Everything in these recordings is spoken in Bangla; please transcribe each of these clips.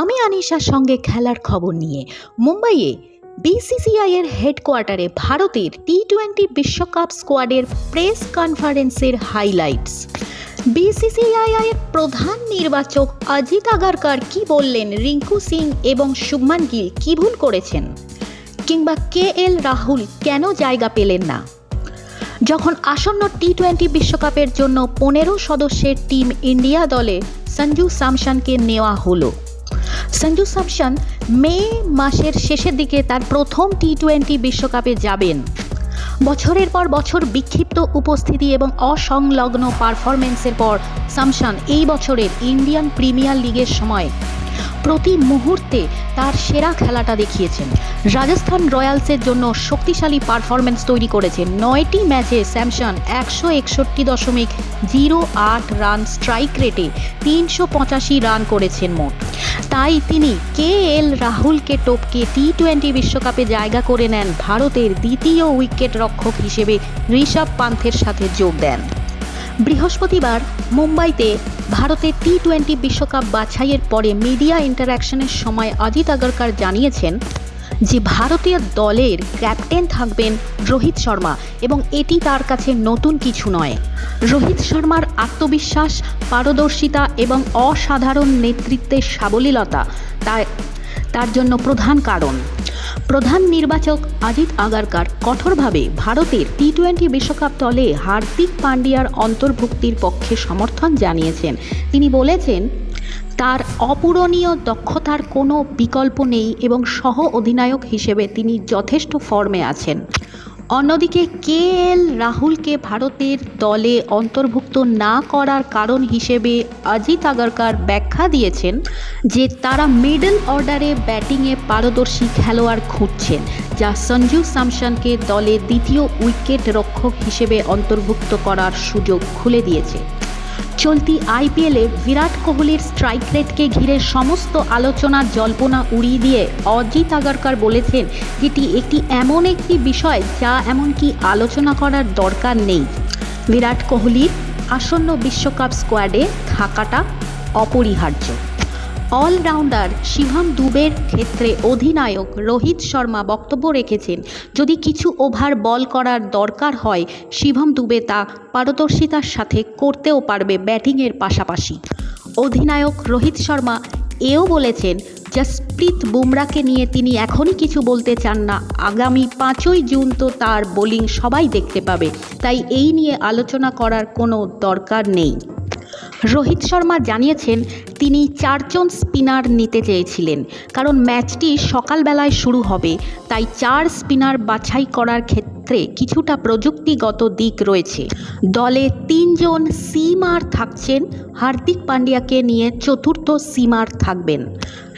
আমি আনিশার সঙ্গে খেলার খবর নিয়ে মুম্বাইয়ে বিসিসিআই এর হেডকোয়ার্টারে ভারতের টি-20 বিশ্বকাপ স্কোয়াডের প্রেস কনফারেন্সের হাইলাইটস। বিসিসিআই এর প্রধান নির্বাচক অজিত আগারকার কি বললেন, রিঙ্কু সিং এবং শুভমান গিল কি ভুল করেছেন, কিংবা কেএল রাহুল কেন জায়গা পেলেন না। যখন আসন্ন টি-20 বিশ্বকাপের জন্য 15 সদস্যের টিম ইন্ডিয়া দলে সঞ্জু স্যামসনকে নেওয়া হলো। সঞ্জু স্যামসন মে মাসের শেষের দিকে তার প্রথম টি-20 বিশ্বকাপে যাবেন। বছরের পর বছর বিক্ষিপ্ত উপস্থিতি এবং অসংলগ্ন পারফরমেন্সের পর স্যামসন এই বছরের ইন্ডিয়ান প্রিমিয়ার লিগের সময় প্রতি মুহূর্তে তার সেরা খেলাটা দেখিয়েছেন। রাজস্থান রয়্যালসের জন্য শক্তিশালী পারফরমেন্স তৈরি করেছেন। 9টি ম্যাচে স্যামসন 161.08 রান স্ট্রাইক রেটে 385 রান করেছেন মোট। তাই তিনি কেএল রাহুলকে টপকে টি-20 বিশ্বকাপে জায়গা করে নেন। ভারতের দ্বিতীয় উইকেট রক্ষক হিসেবে ঋষভ পান্থের সাথে যোগ দেন। বৃহস্পতিবার মুম্বাইতে ভারতের টি-20 বিশ্বকাপ বাছাইয়ের পরে মিডিয়া ইন্টারঅ্যাকশনের সময় অজিত আগারকার জানিয়েছেন যে ভারতীয় দলের ক্যাপ্টেন থাকবেন রোহিত শর্মা এবং এটি তার কাছে নতুন কিছু নয়। রোহিত শর্মার আত্মবিশ্বাস, পারদর্শিতা এবং অসাধারণ নেতৃত্বের সাবলীলতা তার জন্য প্রধান কারণ। প্রধান নির্বাচক অজিত আগারকার কঠোরভাবে ভারতের টি-20 বিশ্বকাপ দলে হার্দিক পান্ডিয়ার অন্তর্ভুক্তির পক্ষে সমর্থন জানিয়েছেন। তিনি বলেছেন, তার অপূরণীয় দক্ষতার কোনো বিকল্প নেই এবং সহ অধিনায়ক হিসেবে তিনি যথেষ্ট ফর্মে আছেন। অন্যদিকে কেএল রাহুলকে ভারতের দলে অন্তর্ভুক্ত না করার কারণ হিসেবে অজিত আগারকার ব্যাখ্যা দিয়েছেন যে তারা মিডল অর্ডারে ব্যাটিংয়ে পারদর্শী খেলোয়াড় খুঁজছেন, যা সঞ্জু স্যামসনকে দলে দ্বিতীয় উইকেট রক্ষক হিসেবে অন্তর্ভুক্ত করার সুযোগ খুলে দিয়েছে। চলতি আইপিএলে বিরাট কোহলির স্ট্রাইক রেটকে ঘিরে সমস্ত আলোচনার জল্পনা উড়িয়ে দিয়ে অজিত আগারকার বলেছেন, যেটি এমন একটি বিষয় যা এমনকি আলোচনা করার দরকার নেই। বিরাট কোহলির আসন্ন বিশ্বকাপ স্কোয়াডে থাকাটা অপরিহার্য। অলরাউন্ডার শিভম দুবের ক্ষেত্রে অধিনায়ক রোহিত শর্মা বক্তব্য রেখেছেন, যদি কিছু ওভার বল করার দরকার হয় শিভম দুবে তা পারদর্শিতার সাথে করতেও পারবে ব্যাটিংয়ের পাশাপাশি। অধিনায়ক রোহিত শর্মা এও বলেছেন, জসপ্রীত বুমরাকে নিয়ে তিনি এখনই কিছু বলতে চান না। আগামী 5ই জুন তো তার বোলিং সবাই দেখতে পাবে, তাই এই নিয়ে আলোচনা করার কোনো দরকার নেই। রোহিত শর্মা জানিয়েছেন, তিনি 4 জন স্পিনার নিতে চেয়েছিলেন, কারণ ম্যাচটি সকালবেলায় শুরু হবে, তাই 4 স্পিনার বাছাই করার ক্ষেত্রে কিছুটা প্রযুক্তিগত দিক রয়েছে। দলে 3 জন সিমার থাকছেন, হার্দিক পান্ডিয়াকে নিয়ে 4র্থ সিমার থাকবেন।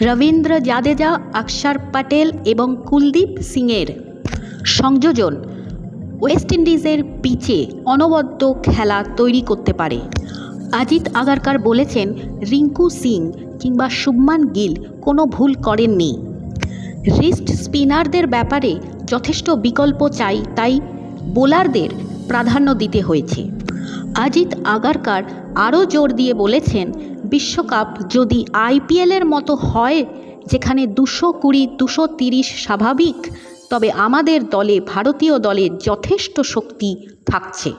রবীন্দ্র জাদেজা, অক্ষর প্যাটেল এবং কুলদীপ সিংয়ের সংযোজন ওয়েস্ট ইন্ডিজের পিচে অনবদ্য খেলা তৈরি করতে পারে। অজিত আগারকার বলেছেন, রিঙ্কু সিং কিংবা শুভমান গিল কোনো ভুল করেননি। রিস্ট স্পিনারদের ব্যাপারে যথেষ্ট বিকল্প চাই, তাই বোলারদের প্রাধান্য দিতে হয়েছে। অজিত আগারকার আরও জোর দিয়ে বলেছেন, বিশ্বকাপ যদি আইপিএলের মতো হয়, যেখানে 220-230 স্বাভাবিক, তবে আমাদের দলে, ভারতীয় দলে যথেষ্ট শক্তি থাকছে।